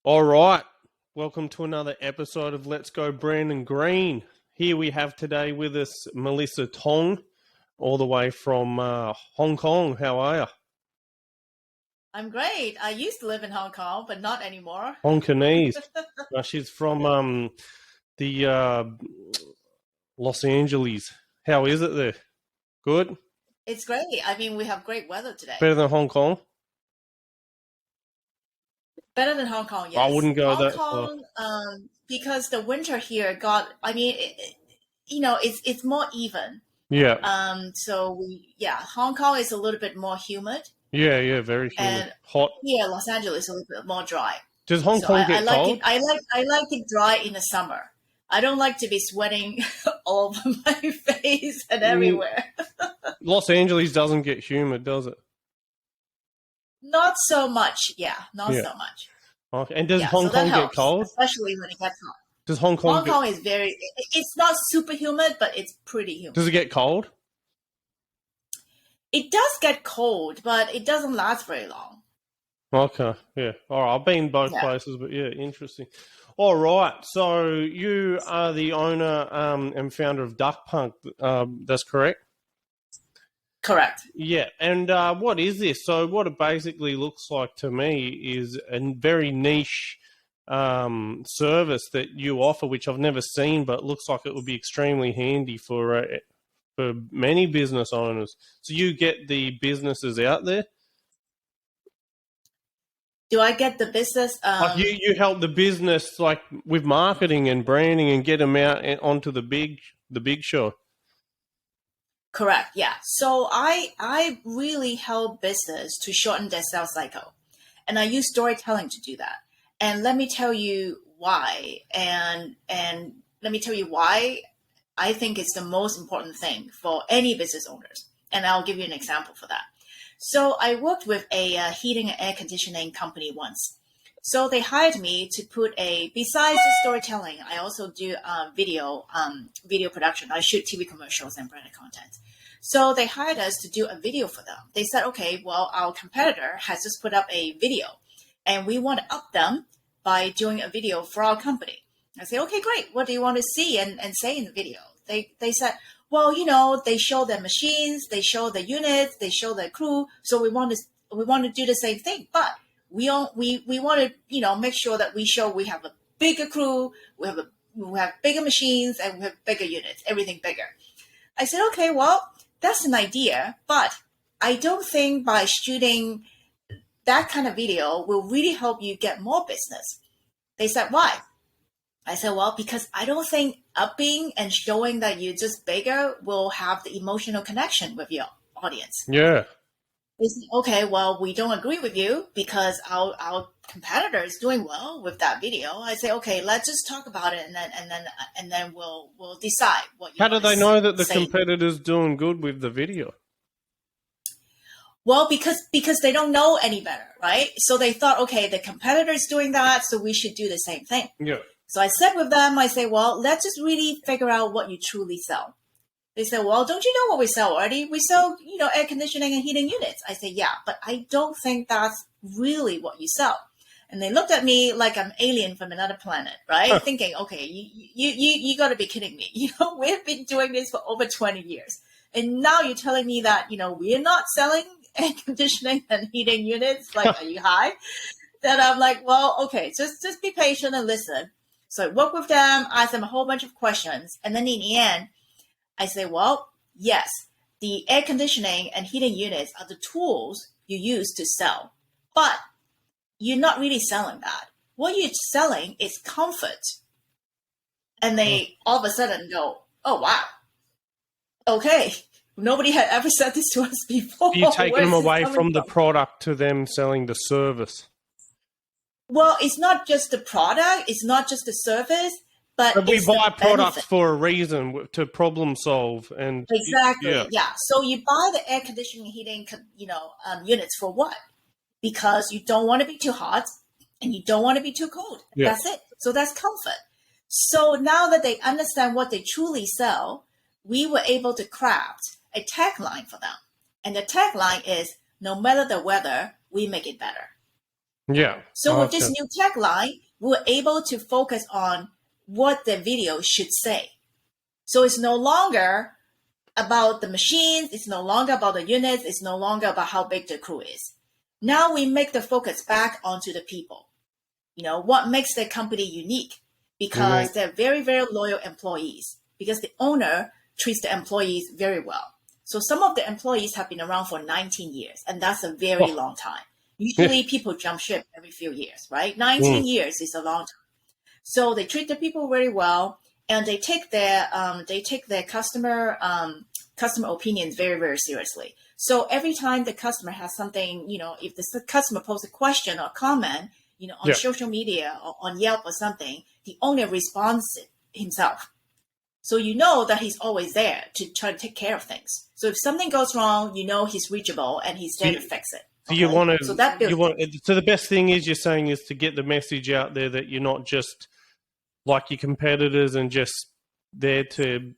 All right. Welcome to another episode of Let's Go Brandon Green. Here we have today with us Mellissa Tong, all the way from Hong Kong. How are you? I'm great. I used to live in Hong Kong, but not anymore. Hong Kongese. She's from the Los Angeles. How is it there? Good? It's great. I mean, we have great weather today. Better than Hong Kong? Better than Hong Kong, I yes. wouldn't go Hong that far. Kong, because the winter here got, I mean, it's more even. Yeah. Hong Kong is a little bit more humid, Yeah, very humid. and Hot. here Los Angeles is a little bit more dry. Does Hong So Kong I get like cold? it. I like it dry in the summer. I don't like to be sweating all over my face and everywhere. Los Angeles doesn't get humid, does it? Not so much, not Yeah. so much. Okay. And does Yeah, Hong so that Kong get helps, cold? especially when it gets hot. Does Hong Kong Hong Kong is it's not super humid, but it's pretty humid. Does it get cold? It does get cold, but it doesn't last very long. Okay, yeah. All right, I've been both Yeah. places, but yeah, interesting. All right, so you are the owner and founder of Duck Punk. That's correct? Correct. Yeah, and what is this? So what it basically looks like to me is a very niche service that you offer, which I've never seen, but looks like it would be extremely handy for many business owners. So you get the businesses out there? Do I get the business? Like you help the business like with marketing and branding and get them out onto the big show. Correct. Yeah. So I really help business to shorten their sales cycle, and I use storytelling to do that. And let me tell you why. And let me tell you why I think it's the most important thing for any business owners. And I'll give you an example for that. So I worked with a heating and air conditioning company once. So they hired me to besides the storytelling, I also do video production. I shoot TV commercials and branded content. So they hired us to do a video for them. They said, okay, well, our competitor has just put up a video and we want to up them by doing a video for our company. I say, okay, great. What do you want to see and say in the video? They said, well, they show their machines, they show the units, they show the crew. So we want to do the same thing, but we want to, make sure that we have a bigger crew, we have bigger machines, and we have bigger units, everything bigger. I said, okay, well, that's an idea, but I don't think by shooting that kind of video will really help you get more business. They said, why? I said, well, because I don't think upping and showing that you're just bigger will have the emotional connection with your audience. Yeah. They said, okay, well, we don't agree with you because our competitor is doing well with that video. I say, okay, let's just talk about it and then we'll decide what you How do they know that the say. competitor's doing good with the video? Well, because they don't know any better, right? So they thought, okay, the competitor is doing that, so we should do the same thing. Yeah. So I said with them, I say, well, let's just really figure out what you truly sell. They said, well, don't you know what we sell already? We sell, air conditioning and heating units. I say, yeah, but I don't think that's really what you sell. And they looked at me like I'm alien from another planet, right? Thinking, okay, you got to be kidding me. We've been doing this for over 20 years. And now you're telling me that, we're not selling air conditioning and heating units. Like, are you high? Then I'm like, well, okay, just be patient and listen. So I work with them, ask them a whole bunch of questions. And then in the end, I say, well, yes, the air conditioning and heating units are the tools you use to sell. But you're not really selling that. What you're selling is comfort. And they all of a sudden go, oh, wow. Okay. Nobody had ever said this to us before. You're taking them away from the product to them selling the service. Well, it's not just the product. It's not just the service. But we buy products for a reason, to problem solve. And exactly. Yeah. So you buy the air conditioning, heating, units for what? Because you don't want to be too hot and you don't want to be too cold. Yeah. That's it. So that's comfort. So now that they understand what they truly sell, we were able to craft a tagline for them. And the tagline is, no matter the weather, we make it better. Yeah. So with this Okay. new tagline, we were able to focus on what the video should say. So it's no longer about the machines, it's no longer about the units, it's no longer about how big the crew is. Now we make the focus back onto the people. What makes the company unique? Because they're very, very loyal employees, because the owner treats the employees very well. So some of the employees have been around for 19 years, and that's a very long time. Usually people jump ship every few years, right? 19 years is a long time. So they treat the people very well, and they take their customer opinions very, very seriously. So every time the customer has something, if the customer posts a question or comment, on social media or on Yelp or something, the owner responds himself. So you know that he's always there to try to take care of things. So if something goes wrong, he's reachable and he's there to fix it. So you want to, so that builds so the best thing you're saying is to get the message out there that you're not just like your competitors and just there to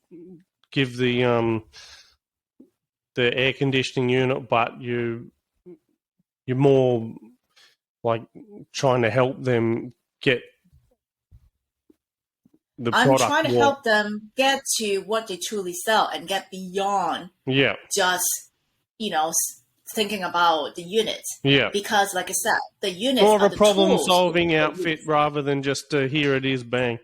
give the air conditioning unit, but you're more like trying to help them get the I'm product. trying to help them get to what they truly sell and get beyond just, thinking about the units. Yeah. Because, like I said, the units more of are a the problem-solving outfit rather than just here it is, bang.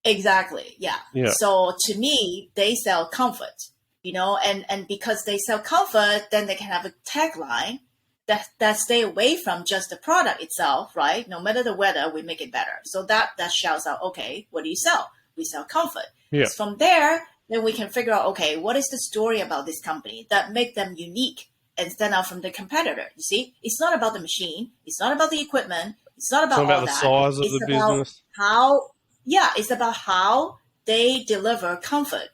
Exactly. Yeah. So to me, they sell comfort, and because they sell comfort, then they can have a tagline that stay away from just the product itself, right? No matter the weather, we make it better. So that shouts out, okay, what do you sell? We sell comfort. Yeah. So from there, then we can figure out, okay, what is the story about this company that make them unique and stand out from the competitor? You see, it's not about the machine. It's not about the equipment. It's not about all the that. size of it's the about business. It's about how they deliver comfort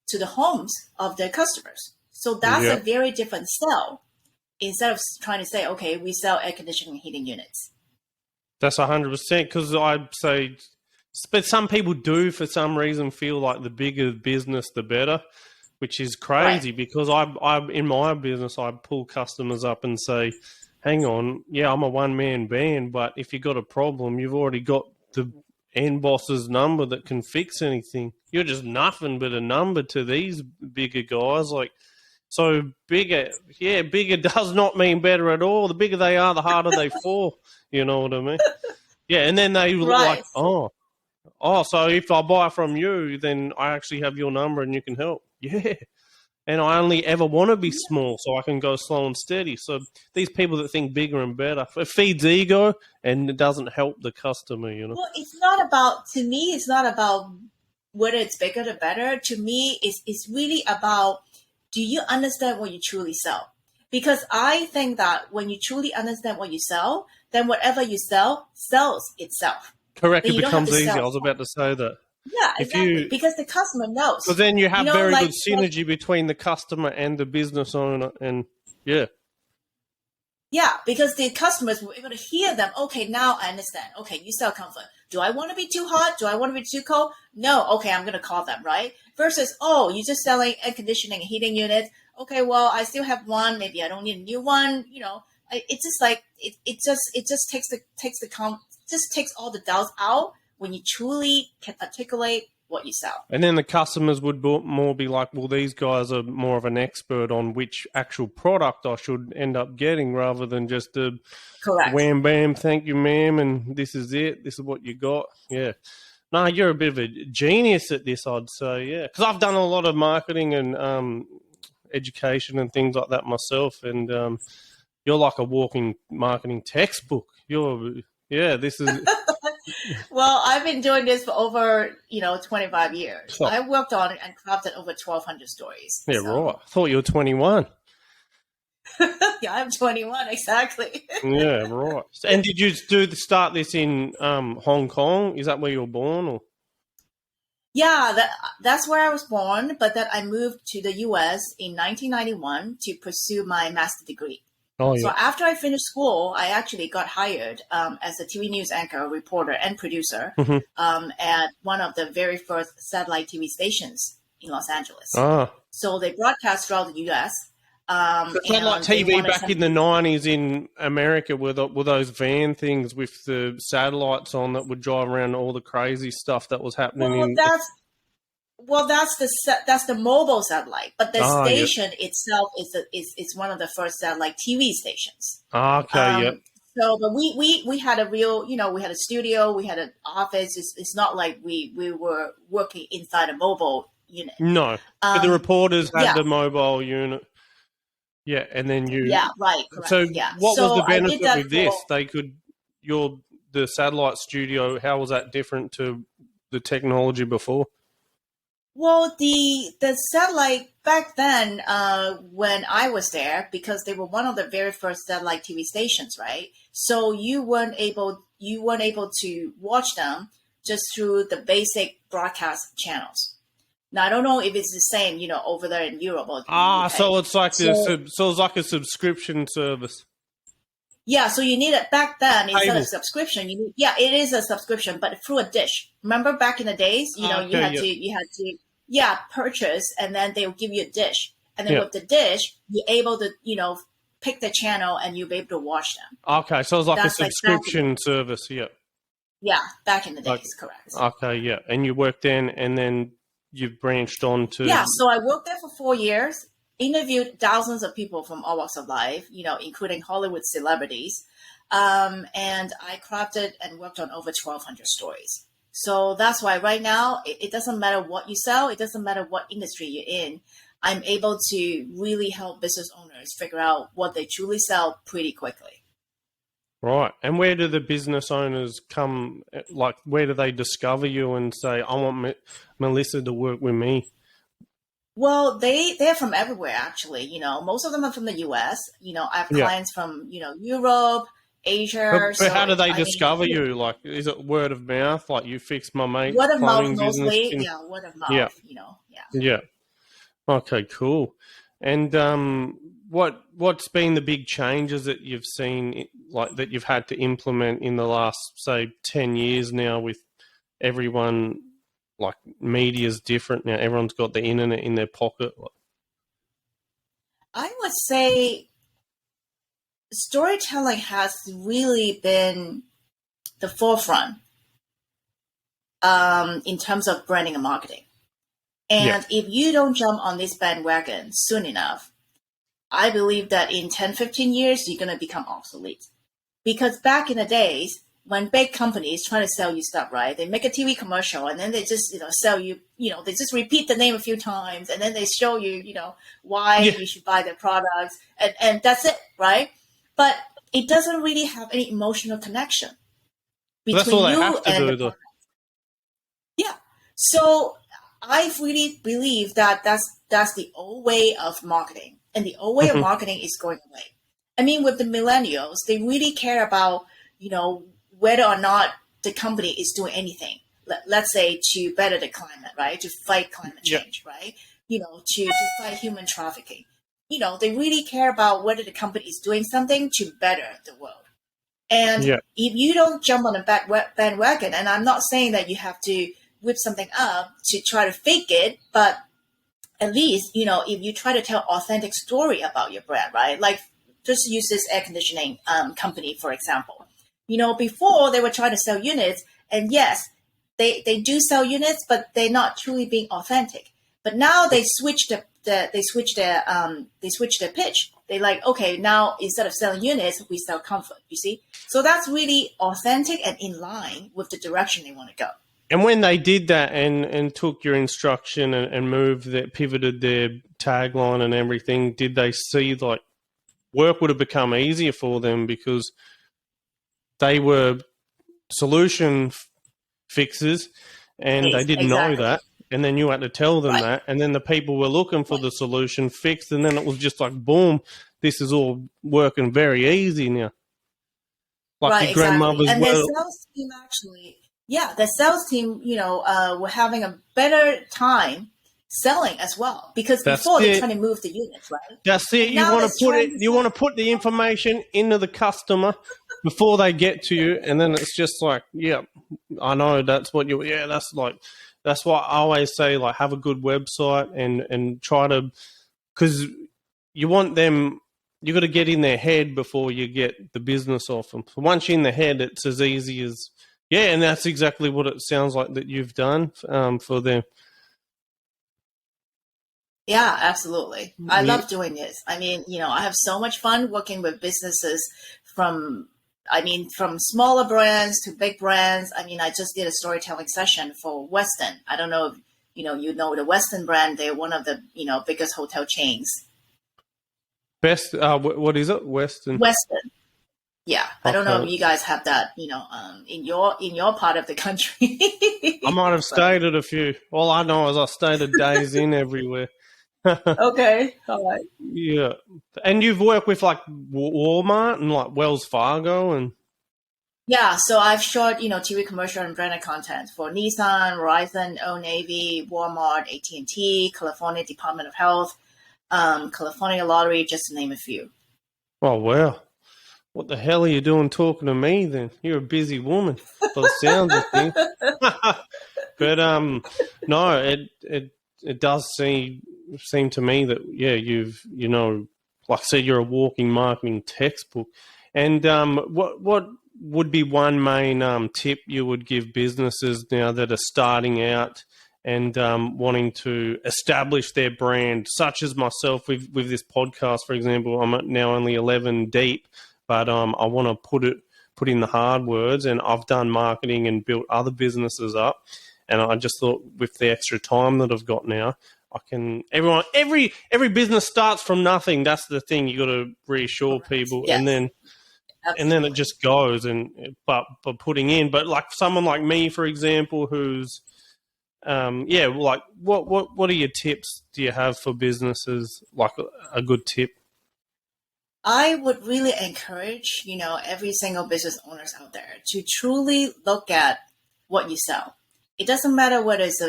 to the homes of their customers. So that's a very different sell. Instead of trying to say, okay, we sell air conditioning and heating units. That's 100%, because I'd say, but some people do for some reason feel like the bigger business, the better, which is crazy because I in my business, I pull customers up and say, hang on, yeah, I'm a one-man band, but if you got a problem, you've already got the end boss's number that can fix anything. You're just nothing but a number to these bigger guys. So bigger does not mean better at all. The bigger they are, the harder they fall. You know what I mean? Yeah, and then they look like, so if I buy from you, then I actually have your number and you can help. Yeah. And I only ever want to be small so I can go slow and steady. So these people that think bigger and better, it feeds ego and it doesn't help the customer, Well, to me, it's not about whether it's bigger or better. To me, it's really about, do you understand what you truly sell? Because I think that when you truly understand what you sell, then whatever you sell sells itself. Correct. It becomes easy. I was about to say that. Yeah, exactly. Because the customer knows. Because then you have very good synergy between the customer and the business owner. And yeah, because the customers were able to hear them. Okay, now I understand. Okay, you sell comfort. Do I want to be too hot? Do I want to be too cold? No. Okay, I'm going to call them, right? Versus, you're just selling air conditioning and heating units. Okay, well, I still have one. Maybe I don't need a new one. It's just like it just takes all the doubts out when you truly can articulate what you sell. And then the customers would more be like, well, these guys are more of an expert on which actual product I should end up getting rather than just a wham, bam, thank you, ma'am, and this is it. This is what you got. Yeah. No, you're a bit of a genius at this, I'd say, yeah. Because I've done a lot of marketing and education and things like that myself, and you're like a walking marketing textbook. This is... Well, I've been doing this for over, 25 years. I worked on it and crafted over 1,200 stories. Yeah, right. I thought you were 21. Yeah, I'm 21, exactly. Yeah, right. And did you start this in Hong Kong? Is that where you were born? Or? Yeah, that's where I was born, but then I moved to the U.S. in 1991 to pursue my master's degree. Oh, yeah. So after I finished school, I actually got hired as a TV news anchor, reporter, and producer at one of the very first satellite TV stations in Los Angeles. So they broadcast throughout the U.S. It's not like And they TV wanted back in the 90s in America with those van things with the satellites on that would drive around all the crazy stuff that was happening well, in. that's the mobile satellite, but the Yeah. station itself is one of the first satellite TV stations. Okay, yeah. So, but we had a real, we had a studio, we had an office. It's not like we were working inside a mobile unit. No, but the reporters had Yeah, the mobile unit. Yeah, and then yeah, right, correct. So Yeah. what was the So I did benefit that with this? for. The satellite studio, how was that different to the technology before? Well, the satellite back then, when I was there, because they were one of the very first satellite TV stations, right? So you weren't able to watch them just through the basic broadcast channels. Now I don't know if it's the same, over there in Europe or the UK. So it's like So it's like a subscription service. yeah, so you need it back then instead Cable. of subscription. It is a subscription, but through a dish. Remember back in the days, you had to purchase, and then they will give you a dish, and then Yeah. with the dish, you're able to pick the channel and you'll be able to watch them. Okay, so it's like That's a like subscription service. Yeah. back in the days, Like- correct. Okay, yeah, and you worked then, and then you've branched on to. Yeah, so I worked there for 4 years, interviewed thousands of people from all walks of life, including Hollywood celebrities. And I crafted and worked on over 1,200 stories. So that's why right now, it doesn't matter what you sell, it doesn't matter what industry you're in. I'm able to really help business owners figure out what they truly sell pretty quickly. Right. And where do the business owners come, like, where do they discover you and say, I want Mellissa to work with me? Well, they're from everywhere, actually. Most of them are from the US. I have clients from, Europe, Asia. But how do they discover you? Like, is it word of mouth? Like, you fix my mate's Word of mouth plumbing business? mostly. Yeah, word of mouth, Yeah. yeah. Yeah. Okay, cool. And what's been the big changes that you've seen, like that you've had to implement in the last, say, 10 years now with everyone? Like, media's different now. Everyone's got the internet in their pocket. I would say storytelling has really been the forefront in terms of branding and marketing. And if you don't jump on this bandwagon soon enough, I believe that in 10, 15 years, you're going to become obsolete. Because back in the days, when big companies try to sell you stuff, right? They make a TV commercial and then they just, sell you, they just repeat the name a few times and then they show you, why you should buy their products and that's it, right? But it doesn't really have any emotional connection between that's all you they have to and do, the though. product. Yeah. So I really believe that that's the old way of marketing, and the old way of marketing is going away. I mean, with the millennials, they really care about, whether or not the company is doing anything. Let's say to better the climate, right? To fight climate change, right? To fight human trafficking. They really care about whether the company is doing something to better the world. And if you don't jump on the bandwagon, and I'm not saying that you have to whip something up to try to fake it, but at least, if you try to tell authentic story about your brand, right? Like, just use this air conditioning company, for example. Before they were trying to sell units, and yes, they do sell units, but they're not truly being authentic. But now they switch their pitch. They like, okay, now instead of selling units, we sell comfort. You see, so that's really authentic and in line with the direction they want to go. And when they did that and took your instruction and pivoted their tagline and everything, did they see like work would have become easier for them because they were solution fixers and they didn't know that? And then you had to tell them that. And then the people were looking for the solution fixed. And then it was just like, boom, this is all working very easy now. Like your grandmother's and the sales team actually... Yeah, the sales team, were having a better time selling as well because before they're trying to move the units, right? That's it. You want to put it. You want to put the information into the customer before they get to you, and then it's just like, yeah, I know that's what you. Yeah, that's why I always say, like, have a good website and try to, because you want them. You got to get in their head before you get the business off them. So once you're in the head, it's as easy as and that's exactly what it sounds like that you've done for them. Yeah, absolutely. I Yeah. love doing this. I mean, I have so much fun working with businesses from, from smaller brands to big brands. I mean, I just did a storytelling session for Weston. I don't know if, the Weston brand. They're one of the, biggest hotel chains. Best, what is it? Western. Weston. Yeah. I don't know if Okay. you guys have that, in your part of the country. I might have stayed at a few. All I know is I stayed a days in everywhere. Okay. All right. Yeah. And you've worked with like Walmart and like Wells Fargo and Yeah, so I've shot, TV commercial and branded content for Nissan, Verizon, Old Navy, Walmart, AT&T, California Department of Health, California Lottery, just to name a few. oh wow. What the hell are you doing talking to me then? You're a busy woman by the sounds of things. But no, it does seem to me that you've like I said, you're a walking marketing textbook. And what would be one main tip you would give businesses now that are starting out and wanting to establish their brand, such as myself with this podcast, for example? I'm now only 11 deep, but I want to put in the hard words, and I've done marketing and built other businesses up. And I just thought with the extra time that I've got now, I can. Every business starts from nothing. That's the thing. You got to reassure people, Yes, and then it absolutely. just goes. But putting in, but like someone like me, for example, who's like what are your tips? Do you have for businesses? Like a good tip? I would really encourage, every single business owners out there to truly look at what you sell. It doesn't matter whether it's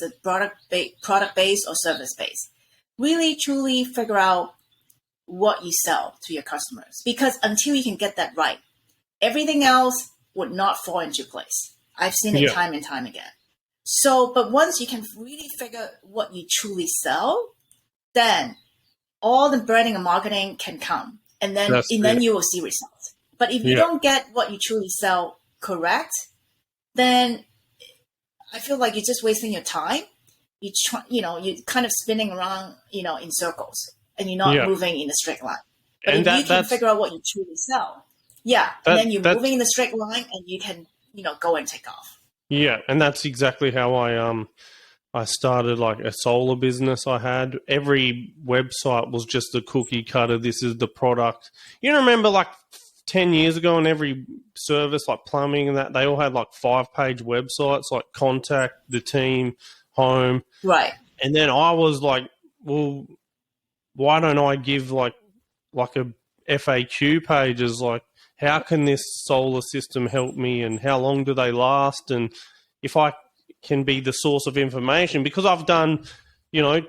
a product based or service based. Really, truly figure out what you sell to your customers, because until you can get that right, everything else would not fall into place. I've seen it Yeah, time and time again. So, but once you can really figure what you truly sell, then all the branding and marketing can come, and then that's and then it. you will see results. But if you Yeah, don't get what you truly sell correct, then I feel like you're just wasting your time. You're kind of spinning around, in circles, and you're not yeah, moving in a straight line. But and if you can that's figure out what you truly sell, yeah, and that then you're that's moving in a straight line, and you can, go and take off. yeah, and that's exactly how I started like a solar business I had. Every website was just a cookie cutter. This is the product. You remember like 10 years ago, and every service like plumbing and that, they all had like 5-page websites like contact, the team, home. Right. And then I was like, well, why don't I give like a FAQ pages like how can this solar system help me and how long do they last, and if I can be the source of information, because I've done, you know,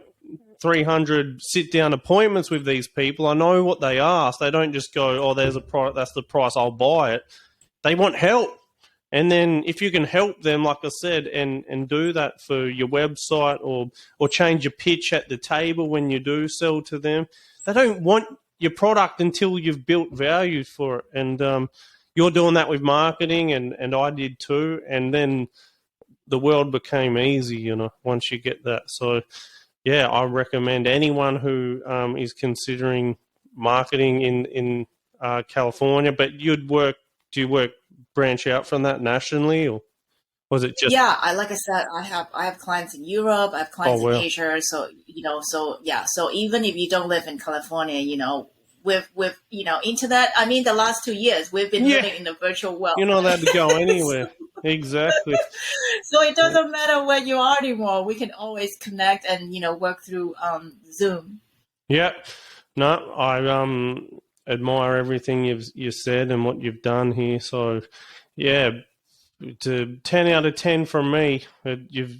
300 sit down appointments with these people. I know what they ask. They don't just go, oh, there's a product, that's the price, I'll buy it. They want help. And then if you can help them, like I said, and do that for your website, or change your pitch at the table when you do sell to them, they don't want your product until you've built value for it. And you're doing that with marketing, and I did too. And then the world became easy, you know, once you get that. So, yeah, I recommend anyone who is considering marketing in California. But do you work branch out from that nationally, or was it just? Yeah, like I said, I have clients in Europe, I have Oh clients in well, Asia. So so yeah, so even if you don't live in California, with internet, I mean, the last 2 years we've been yeah, living in the virtual world, you're not allowed to go right? anywhere. Exactly. So it doesn't matter where you are anymore. We can always connect and work through Zoom. Yeah. No, I admire everything you said and what you've done here. So, yeah, to 10 out of 10 from me. You've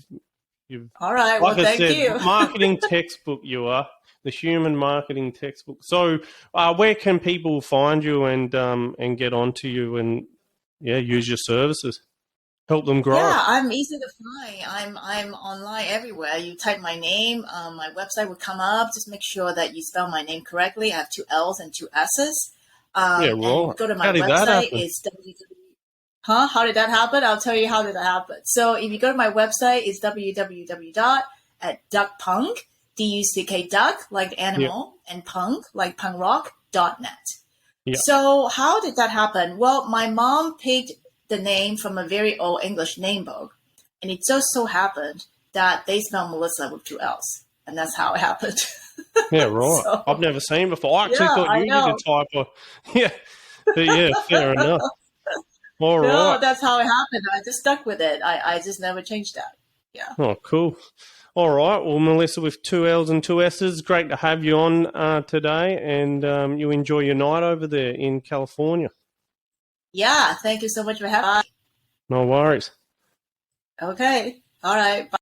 All right. Well, like I thank said, you. marketing textbook. You are the human marketing textbook. So, where can people find you and get onto you and use your services? help them grow. Yeah, I'm easy to find. I'm online everywhere. You type my name, my website will come up. Just make sure that you spell my name correctly. I have two L's and two S's. Yeah, And right. go to my How did that website. happen? It's Huh? How did that happen? I'll tell you how did that happen. So if you go to my website, it's www.duckpunk, D-U-C-K duck, like Yeah, animal, and punk, like punk rock.net. yeah. So how did that happen? Well, my mom picked the name from a very old English name book, and it just so happened that they spell Melissa with two L's, and that's how it happened. Yeah, right. So I've never seen before. I actually yeah, thought I you did a know. typo. Yeah, but yeah, fair enough. All No, right. that's how it happened. I just stuck with it. I just never changed that. Yeah. Oh, cool. All right. Well, Melissa, with two L's and two S's, great to have you on today, and you enjoy your night over there in California. Yeah. Thank you so much for having me. No worries. Okay. All right. Bye.